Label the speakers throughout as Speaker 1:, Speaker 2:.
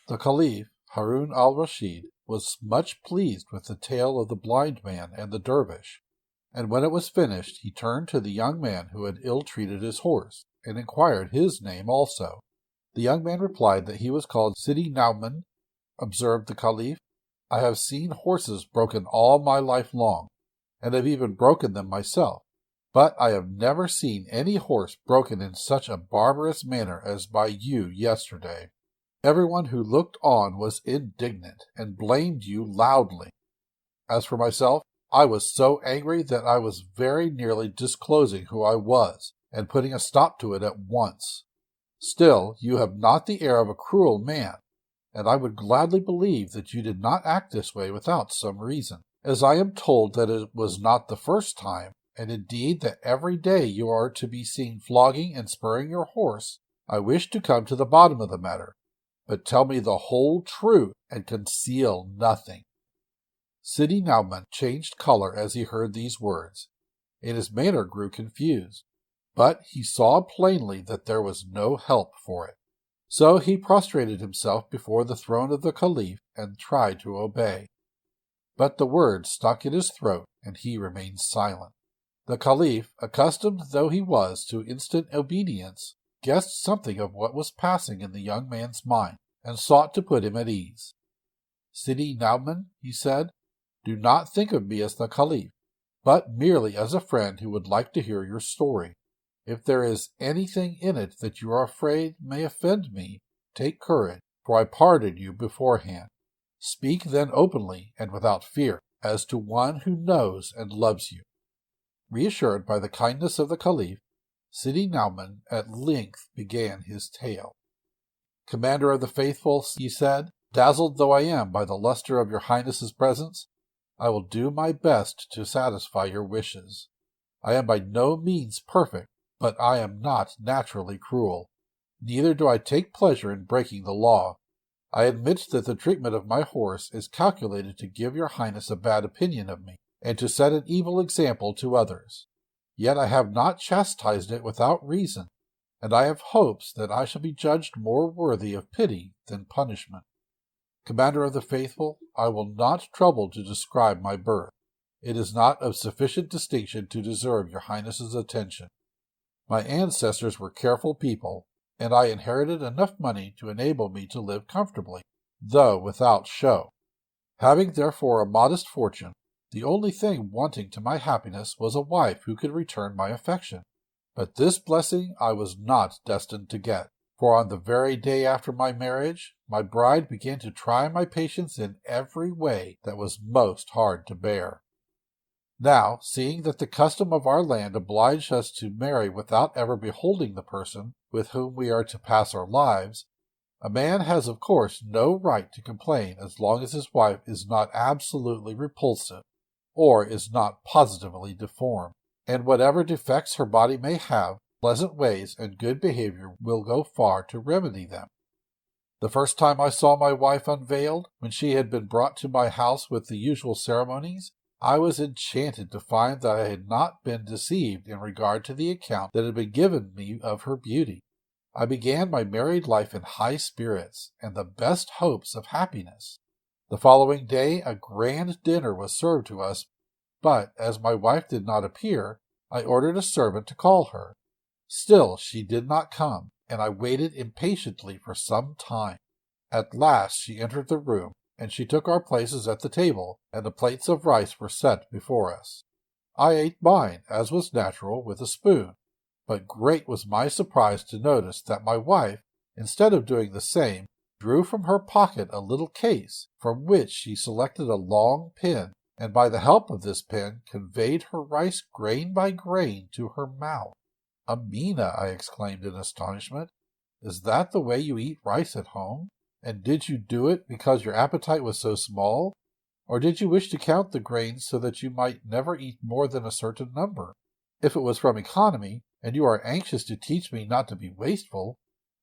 Speaker 1: The Caliph, Harun al-Rashid, was much pleased with the tale of the blind man and the dervish, and when it was finished he turned to the young man who had ill-treated his horse, and inquired his name also. The young man replied that he was called Sidi Nauman. Observed the Caliph, I have seen horses broken all my life long, and have even broken them myself, but I have never seen any horse broken in such a barbarous manner as by you yesterday. Everyone who looked on was indignant, and blamed you loudly. As for myself, I was so angry that I was very nearly disclosing who I was, and putting a stop to it at once. Still, you have not the air of a cruel man, and I would gladly believe that you did not act this way without some reason, as I am told that it was not the first time, and indeed that every day you are to be seen flogging and spurring your horse. I wish to come to the bottom of the matter, but tell me the whole truth and conceal nothing. Sidi Nauman changed color as he heard these words, and his manner grew confused, but he saw plainly that there was no help for it. So he prostrated himself before the throne of the Caliph and tried to obey. But the words stuck in his throat, and he remained silent. The Caliph, accustomed though he was to instant obedience, guessed something of what was passing in the young man's mind, and sought to put him at ease. Sidi Nauman, he said, do not think of me as the Caliph, but merely as a friend who would like to hear your story. If there is anything in it that you are afraid may offend me, take courage, for I pardon you beforehand. Speak then openly and without fear, as to one who knows and loves you. Reassured by the kindness of the Caliph, Sidi Nauman at length began his tale. Commander of the Faithful, he said, dazzled though I am by the luster of your Highness's presence, I will do my best to satisfy your wishes. I am by no means perfect, but I am not naturally cruel. Neither do I take pleasure in breaking the law. I admit that the treatment of my horse is calculated to give your Highness a bad opinion of me, and to set an evil example to others. Yet I have not chastised it without reason, and I have hopes that I shall be judged more worthy of pity than punishment. Commander of the Faithful, I will not trouble to describe my birth. It is not of sufficient distinction to deserve your Highness's attention. My ancestors were careful people, and I inherited enough money to enable me to live comfortably, though without show. Having therefore a modest fortune, the only thing wanting to my happiness was a wife who could return my affection. But this blessing I was not destined to get, for on the very day after my marriage, my bride began to try my patience in every way that was most hard to bear. Now, seeing that the custom of our land obliged us to marry without ever beholding the person with whom we are to pass our lives, a man has of course no right to complain as long as his wife is not absolutely repulsive, or is not positively deformed, and whatever defects her body may have, pleasant ways and good behavior will go far to remedy them. The first time I saw my wife unveiled, when she had been brought to my house with the usual ceremonies, I was enchanted to find that I had not been deceived in regard to the account that had been given me of her beauty. I began my married life in high spirits and the best hopes of happiness. The following day a grand dinner was served to us, but as my wife did not appear, I ordered a servant to call her. Still she did not come, and I waited impatiently for some time. At last she entered the room, and she took our places at the table, and the plates of rice were set before us. I ate mine, as was natural, with a spoon, but great was my surprise to notice that my wife, instead of doing the same, drew from her pocket a little case, from which she selected a long pin, and by the help of this pin conveyed her rice grain by grain to her mouth. "Amina," I exclaimed in astonishment, "is that the way you eat rice at home? And did you do it because your appetite was so small? Or did you wish to count the grains so that you might never eat more than a certain number? If it was from economy, and you are anxious to teach me not to be wasteful,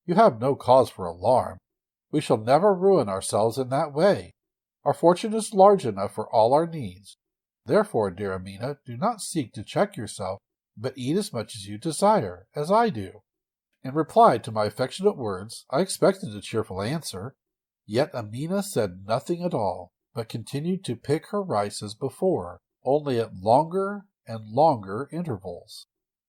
Speaker 1: you have no cause for alarm. We shall never ruin ourselves in that way. Our fortune is large enough for all our needs. Therefore, dear Amina, do not seek to check yourself, but eat as much as you desire, as I do." In reply to my affectionate words, I expected a cheerful answer, Yet Amina said nothing at all, but continued to pick her rice as before, only at longer and longer intervals.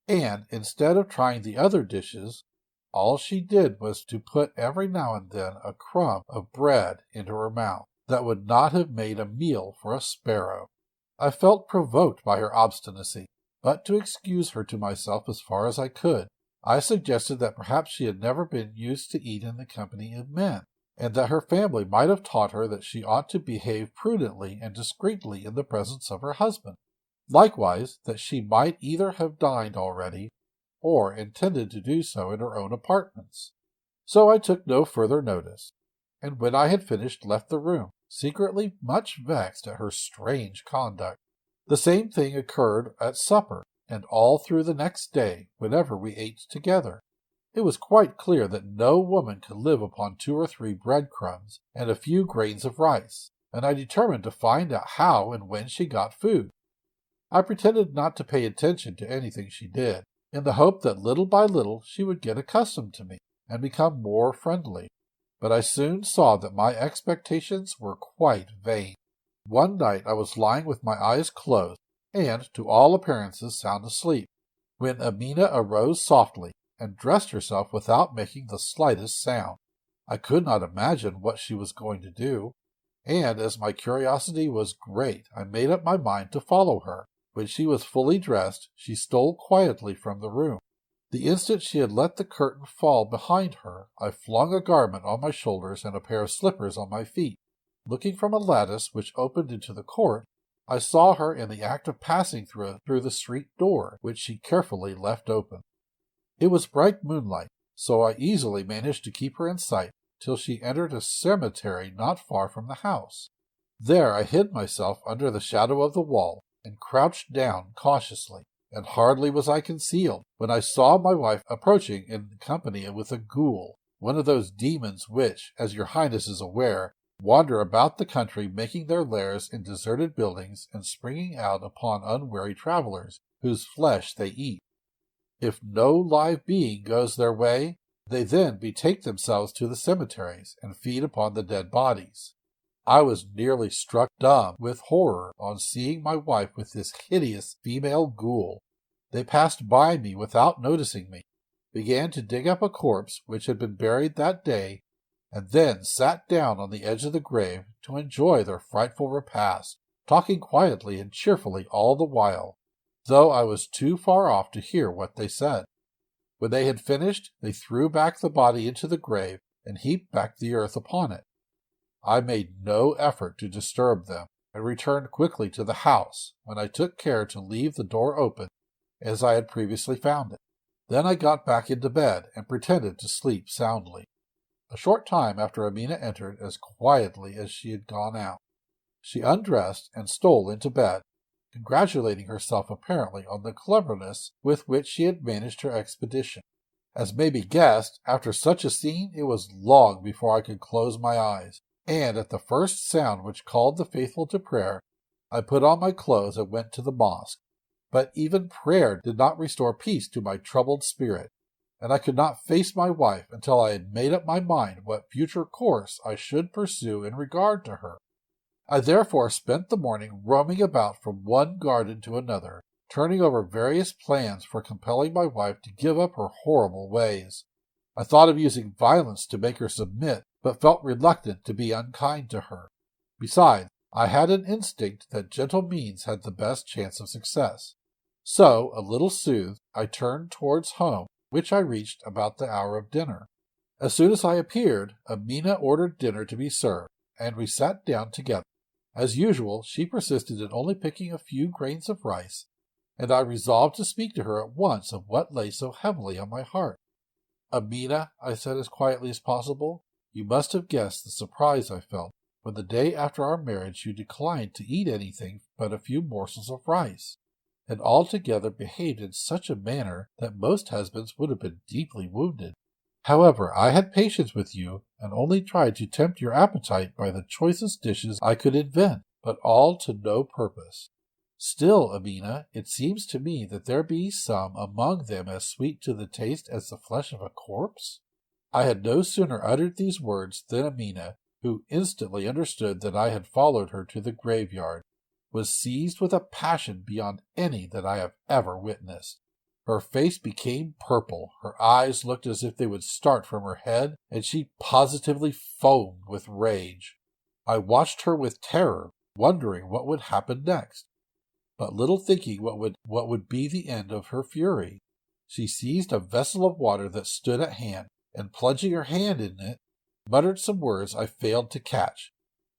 Speaker 1: And instead of trying the other dishes, all she did was to put every now and then a crumb of bread into her mouth that would not have made a meal for a sparrow. I felt provoked by her obstinacy, but to excuse her to myself as far as I could, I suggested that perhaps she had never been used to eat in the company of men, and that her family might have taught her that she ought to behave prudently and discreetly in the presence of her husband. Likewise, that she might either have dined already, or intended to do so in her own apartments. So I took no further notice, and when I had finished left the room, secretly much vexed at her strange conduct. The same thing occurred at supper, and all through the next day, whenever we ate together. It was quite clear that no woman could live upon 2 or 3 breadcrumbs and a few grains of rice, and I determined to find out how and when she got food. I pretended not to pay attention to anything she did, in the hope that little by little she would get accustomed to me and become more friendly. But I soon saw that my expectations were quite vain. One night I was lying with my eyes closed, and, to all appearances, sound asleep, when Amina arose softly and dressed herself without making the slightest sound. I could not imagine what she was going to do, and as my curiosity was great, I made up my mind to follow her. When she was fully dressed, she stole quietly from the room. The instant she had let the curtain fall behind her, I flung a garment on my shoulders and a pair of slippers on my feet. Looking from a lattice which opened into the court, I saw her in the act of passing through the street door, which she carefully left open. It was bright moonlight, so I easily managed to keep her in sight till she entered a cemetery not far from the house. There I hid myself under the shadow of the wall and crouched down cautiously, and hardly was I concealed when I saw my wife approaching in company with a ghoul, one of those demons which, as your Highness is aware, wander about the country, making their lairs in deserted buildings and springing out upon unwary travelers, whose flesh they eat. If no live being goes their way, they then betake themselves to the cemeteries and feed upon the dead bodies. I was nearly struck dumb with horror on seeing my wife with this hideous female ghoul. They passed by me without noticing me, began to dig up a corpse which had been buried that day, and then sat down on the edge of the grave to enjoy their frightful repast, talking quietly and cheerfully all the while, though I was too far off to hear what they said. When they had finished, they threw back the body into the grave and heaped back the earth upon it. I made no effort to disturb them, and returned quickly to the house, when I took care to leave the door open, as I had previously found it. Then I got back into bed, and pretended to sleep soundly. A short time after Amina entered as quietly as she had gone out. She undressed and stole into bed, congratulating herself apparently on the cleverness with which she had managed her expedition. As may be guessed, after such a scene it was long before I could close my eyes, and at the first sound which called the faithful to prayer, I put on my clothes and went to the mosque. But even prayer did not restore peace to my troubled spirit, and I could not face my wife until I had made up my mind what future course I should pursue in regard to her. I therefore spent the morning roaming about from one garden to another, turning over various plans for compelling my wife to give up her horrible ways. I thought of using violence to make her submit, but felt reluctant to be unkind to her. Besides, I had an instinct that gentle means had the best chance of success. So, a little soothed, I turned towards home, which I reached about the hour of dinner. As soon as I appeared, Amina ordered dinner to be served, and we sat down together. As usual, she persisted in only picking a few grains of rice, and I resolved to speak to her at once of what lay so heavily on my heart. "Amina," I said as quietly as possible, "you must have guessed the surprise I felt when the day after our marriage you declined to eat anything but a few morsels of rice, and altogether behaved in such a manner that most husbands would have been deeply wounded. However, I had patience with you, and only tried to tempt your appetite by the choicest dishes I could invent, but all to no purpose. Still, Amina, it seems to me that there be some among them as sweet to the taste as the flesh of a corpse." I had no sooner uttered these words than Amina, who instantly understood that I had followed her to the graveyard, was seized with a passion beyond any that I have ever witnessed. Her face became purple, her eyes looked as if they would start from her head, and she positively foamed with rage. I watched her with terror, wondering what would happen next, but little thinking what would be the end of her fury. She seized a vessel of water that stood at hand, and plunging her hand in it, muttered some words I failed to catch.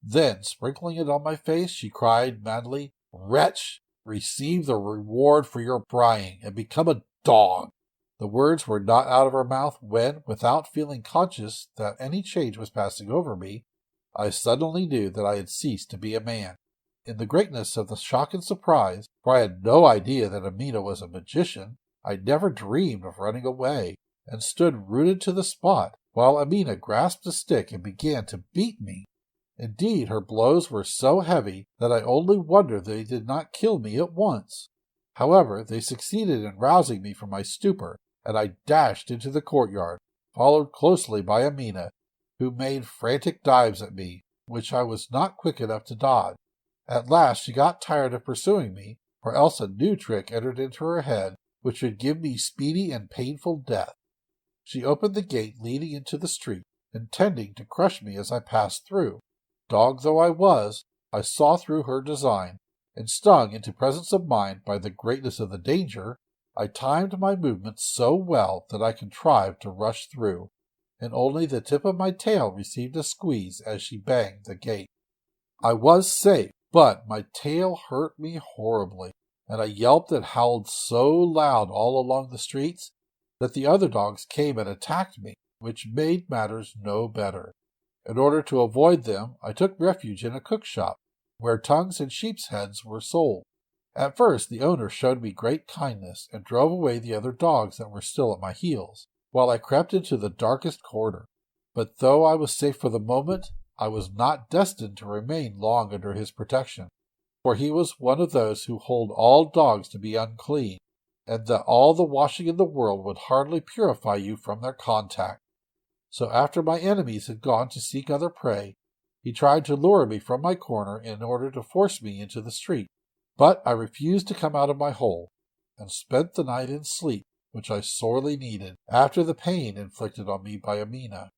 Speaker 1: Then, sprinkling it on my face, she cried madly, "Wretch, receive the reward for your prying, and become a dog." The words were not out of her mouth when, without feeling conscious that any change was passing over me, I suddenly knew that I had ceased to be a man. In the greatness of the shock and surprise, for I had no idea that Amina was a magician, I never dreamed of running away, and stood rooted to the spot, while Amina grasped a stick and began to beat me. Indeed, her blows were so heavy that I only wonder they did not kill me at once. However, they succeeded in rousing me from my stupor, and I dashed into the courtyard, followed closely by Amina, who made frantic dives at me, which I was not quick enough to dodge. At last she got tired of pursuing me, or else a new trick entered into her head, which would give me speedy and painful death. She opened the gate leading into the street, intending to crush me as I passed through. Dog though I was, I saw through her design, and stung into presence of mind by the greatness of the danger, I timed my movements so well that I contrived to rush through, and only the tip of my tail received a squeeze as she banged the gate. I was safe, but my tail hurt me horribly, and I yelped and howled so loud all along the streets that the other dogs came and attacked me, which made matters no better. In order to avoid them, I took refuge in a cook shop, where tongues and sheep's heads were sold. At first the owner showed me great kindness, and drove away the other dogs that were still at my heels, while I crept into the darkest corner. But though I was safe for the moment, I was not destined to remain long under his protection, for he was one of those who hold all dogs to be unclean, and that all the washing in the world would hardly purify you from their contact. So after my enemies had gone to seek other prey, he tried to lure me from my corner in order to force me into the street. But I refused to come out of my hole, and spent the night in sleep, which I sorely needed, after the pain inflicted on me by Amina.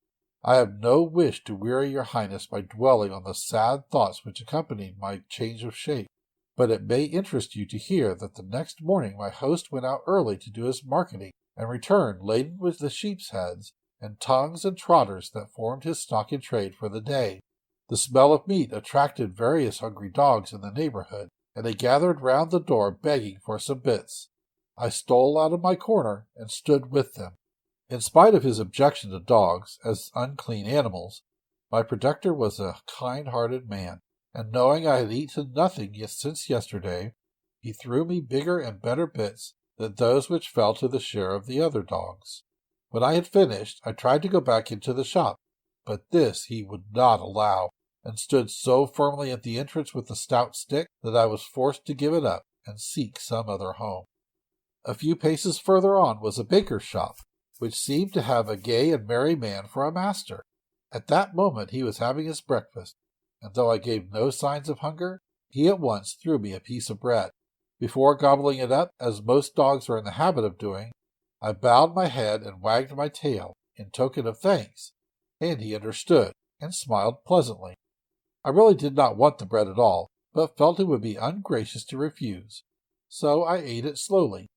Speaker 1: I have no wish to weary your highness by dwelling on the sad thoughts which accompanied my change of shape, but it may interest you to hear that the next morning my host went out early to do his marketing, and returned laden with the sheep's heads, and tongues and trotters that formed his stock in trade for the day. The smell of meat attracted various hungry dogs in the neighborhood, and they gathered round the door begging for some bits. I stole out of my corner and stood with them. In spite of his objection to dogs as unclean animals, my protector was a kind-hearted man, and knowing I had eaten nothing since yesterday, he threw me bigger and better bits than those which fell to the share of the other dogs. When I had finished, I tried to go back into the shop, but this he would not allow, and stood so firmly at the entrance with the stout stick that I was forced to give it up and seek some other home. A few paces further on was a baker's shop, which seemed to have a gay and merry man for a master. At that moment he was having his breakfast, and though I gave no signs of hunger, he at once threw me a piece of bread. Before gobbling it up, as most dogs are in the habit of doing, I bowed my head and wagged my tail in token of thanks, and he understood and smiled pleasantly. I really did not want the bread at all, but felt it would be ungracious to refuse, so I ate it slowly,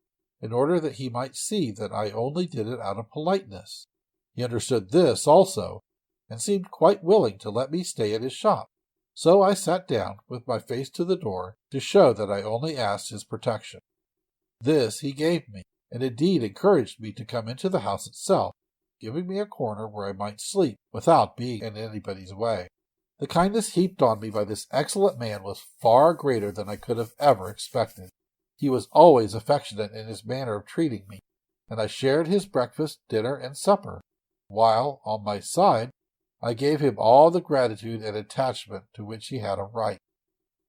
Speaker 1: in order that he might see that I only did it out of politeness. He understood this also, and seemed quite willing to let me stay at his shop, so I sat down with my face to the door to show that I only asked his protection. This he gave me, and indeed encouraged me to come into the house itself, giving me a corner where I might sleep without being in anybody's way. The kindness heaped on me by this excellent man was far greater than I could have ever expected. He was always affectionate in his manner of treating me, and I shared his breakfast, dinner, and supper, while, on my side, I gave him all the gratitude and attachment to which he had a right.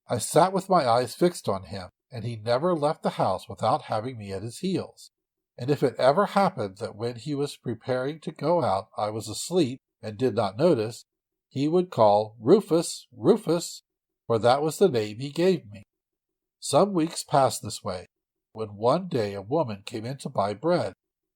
Speaker 1: I sat with my eyes fixed on him, and he never left the house without having me at his heels. And if it ever happened that when he was preparing to go out I was asleep and did not notice, he would call, "Rufus, Rufus," for that was the name he gave me. Some weeks passed this way, when one day a woman came in to buy bread.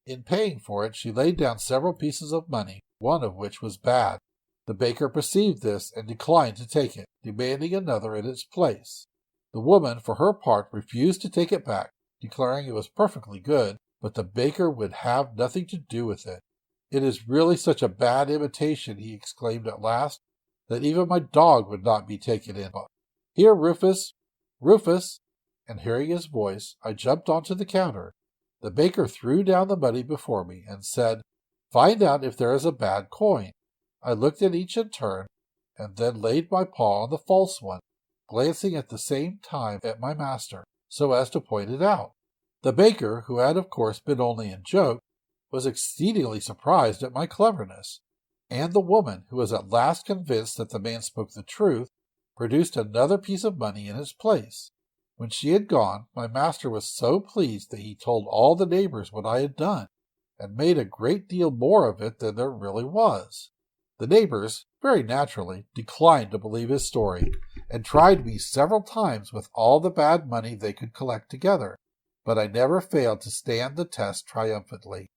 Speaker 1: In paying for it, she laid down several pieces of money, one of which was bad. The baker perceived this and declined to take it, demanding another in its place. The woman, for her part, refused to take it back, declaring it was perfectly good, but the baker would have nothing to do with it. "It is really such a bad imitation," he exclaimed at last, "that even my dog would not be taken in. Here, Rufus, Rufus!" And hearing his voice, I jumped onto the counter. The baker threw down the money before me and said, "Find out if there is a bad coin." I looked at each in turn, and then laid my paw on the false one, glancing at the same time at my master, so as to point it out. The baker, who had of course been only in joke, was exceedingly surprised at my cleverness, and the woman, who was at last convinced that the man spoke the truth, produced another piece of money in its place. When she had gone, my master was so pleased that he told all the neighbors what I had done, and made a great deal more of it than there really was. The neighbors, very naturally, declined to believe his story, and tried me several times with all the bad money they could collect together, but I never failed to stand the test triumphantly.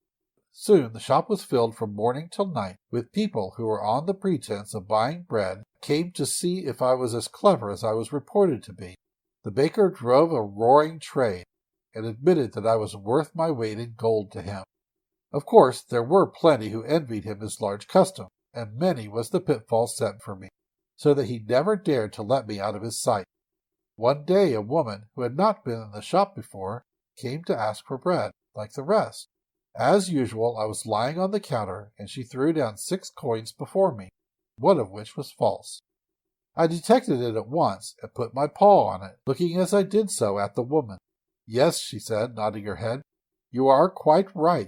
Speaker 1: Soon the shop was filled from morning till night with people who were on the pretense of buying bread, came to see if I was as clever as I was reported to be. The baker drove a roaring trade, and admitted that I was worth my weight in gold to him. Of course, there were plenty who envied him his large custom, and many was the pitfall set for me, so that he never dared to let me out of his sight. One day a woman, who had not been in the shop before, came to ask for bread, like the rest. As usual, I was lying on the counter, and she threw down 6 coins before me, one of which was false. I detected it at once, and put my paw on it, looking as I did so at the woman. "Yes," she said, nodding her head, "you are quite right.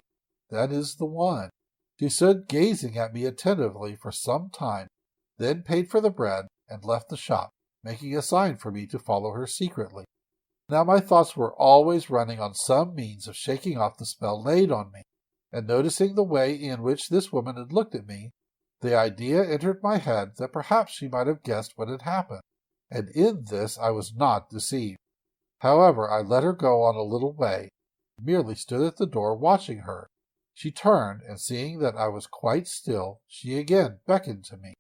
Speaker 1: That is the one." She stood gazing at me attentively for some time, then paid for the bread and left the shop, making a sign for me to follow her secretly. Now my thoughts were always running on some means of shaking off the spell laid on me, and noticing the way in which this woman had looked at me, the idea entered my head that perhaps she might have guessed what had happened, and in this I was not deceived. However, I let her go on a little way, merely stood at the door watching her. She turned, and seeing that I was quite still, she again beckoned to me.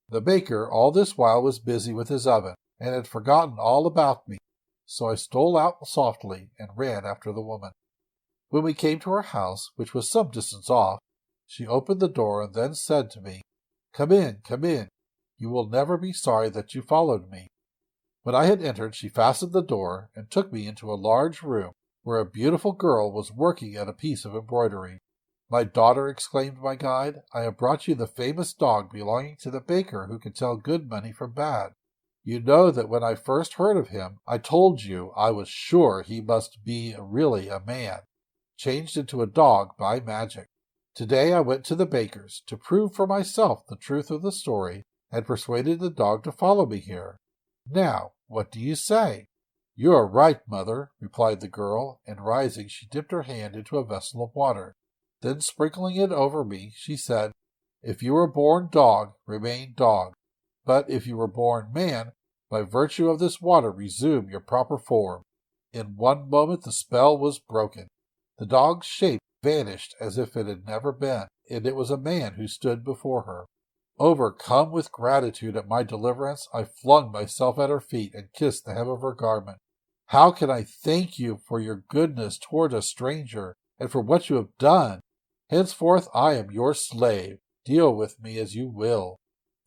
Speaker 1: The baker all this while was busy with his oven, and had forgotten all about me, so I stole out softly and ran after the woman. When we came to her house, which was some distance off, she opened the door and then said to me, come in. You will never be sorry that you followed me." When I had entered, she fastened the door and took me into a large room where a beautiful girl was working at a piece of embroidery. "My daughter," exclaimed my guide, "I have brought you the famous dog belonging to the baker who can tell good money from bad. You know that when I first heard of him, I told you I was sure he must be really a man, changed into a dog by magic. Today I went to the baker's to prove for myself the truth of the story, and persuaded the dog to follow me here. Now, what do you say?" "You are right, mother," replied the girl, and rising she dipped her hand into a vessel of water. Then sprinkling it over me, she said, "If you were born dog, remain dog. But if you were born man, by virtue of this water resume your proper form." In one moment the spell was broken. The dog's shape vanished as if it had never been, and it was a man who stood before her. Overcome with gratitude at my deliverance, I flung myself at her feet and kissed the hem of her garment. "How can I thank you for your goodness toward a stranger, and for what you have done? Henceforth I am your slave. Deal with me as you will."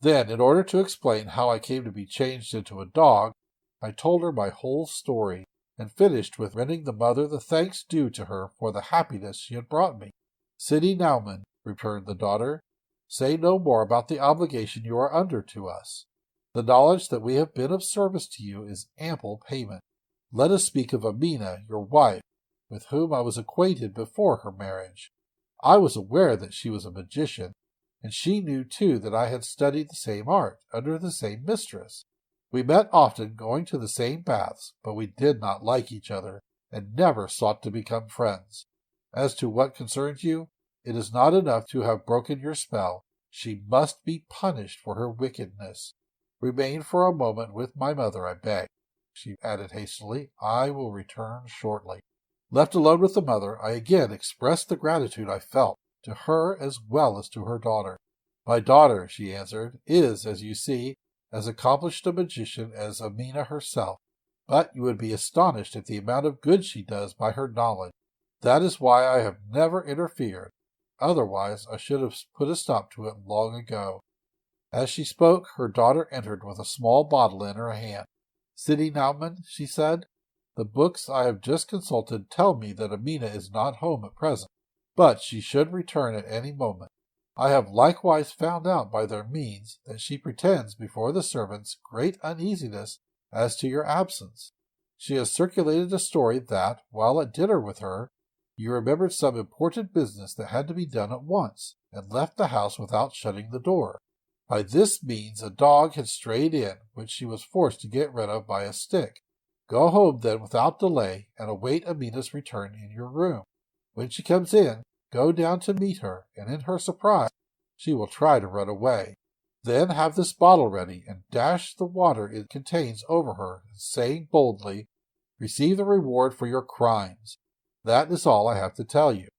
Speaker 1: Then, in order to explain how I came to be changed into a dog, I told her my whole story, and finished with rendering the mother the thanks due to her for the happiness she had brought me. "Sidi Naumann," returned the daughter, "say no more about the obligation you are under to us. The knowledge that we have been of service to you is ample payment. Let us speak of Amina, your wife, with whom I was acquainted before her marriage. I was aware that she was a magician, and she knew too that I had studied the same art, under the same mistress. We met often, going to the same baths, but we did not like each other, and never sought to become friends. As to what concerns you, it is not enough to have broken your spell. She must be punished for her wickedness. Remain for a moment with my mother, I beg," she added hastily. "I will return shortly." Left alone with the mother, I again expressed the gratitude I felt, to her as well as to her daughter. "My daughter," she answered, "is, as you see, as accomplished a magician as Amina herself, but you would be astonished at the amount of good she does by her knowledge. That is why I have never interfered. Otherwise, I should have put a stop to it long ago." As she spoke, her daughter entered with a small bottle in her hand. "Sidi Nauman," she said, "the books I have just consulted tell me that Amina is not home at present, but she should return at any moment. I have likewise found out by their means that she pretends before the servants great uneasiness as to your absence. She has circulated a story that, while at dinner with her, you remembered some important business that had to be done at once, and left the house without shutting the door. By this means a dog had strayed in, which she was forced to get rid of by a stick. Go home, then, without delay, and await Amina's return in your room. When she comes in, go down to meet her, and in her surprise she will try to run away. Then have this bottle ready, and dash the water it contains over her, saying boldly, 'Receive the reward for your crimes.' That is all I have to tell you."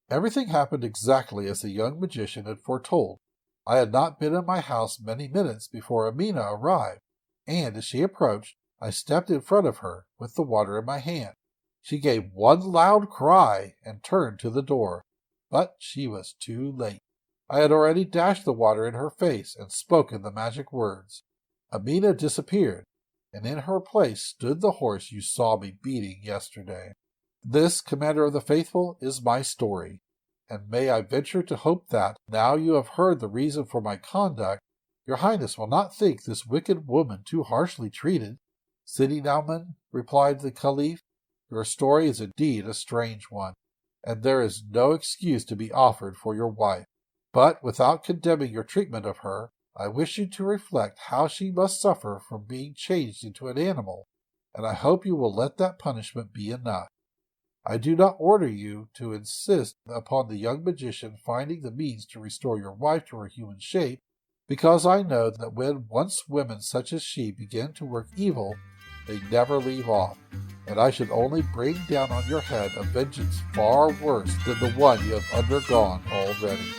Speaker 1: Everything happened exactly as the young magician had foretold. I had not been in my house many minutes before Amina arrived, and as she approached, I stepped in front of her with the water in my hand. She gave one loud cry and turned to the door, but she was too late. I had already dashed the water in her face and spoken the magic words. Amina disappeared, and in her place stood the horse you saw me beating yesterday. This, Commander of the Faithful, is my story, and may I venture to hope that, now you have heard the reason for my conduct, your Highness will not think this wicked woman too harshly treated." "Sidi Nauman," replied the Caliph, "your story is indeed a strange one, and there is no excuse to be offered for your wife. But without condemning your treatment of her, I wish you to reflect how she must suffer from being changed into an animal, and I hope you will let that punishment be enough. I do not order you to insist upon the young magician finding the means to restore your wife to her human shape, because I know that when once women such as she begin to work evil, they never leave off, and I should only bring down on your head a vengeance far worse than the one you have undergone already."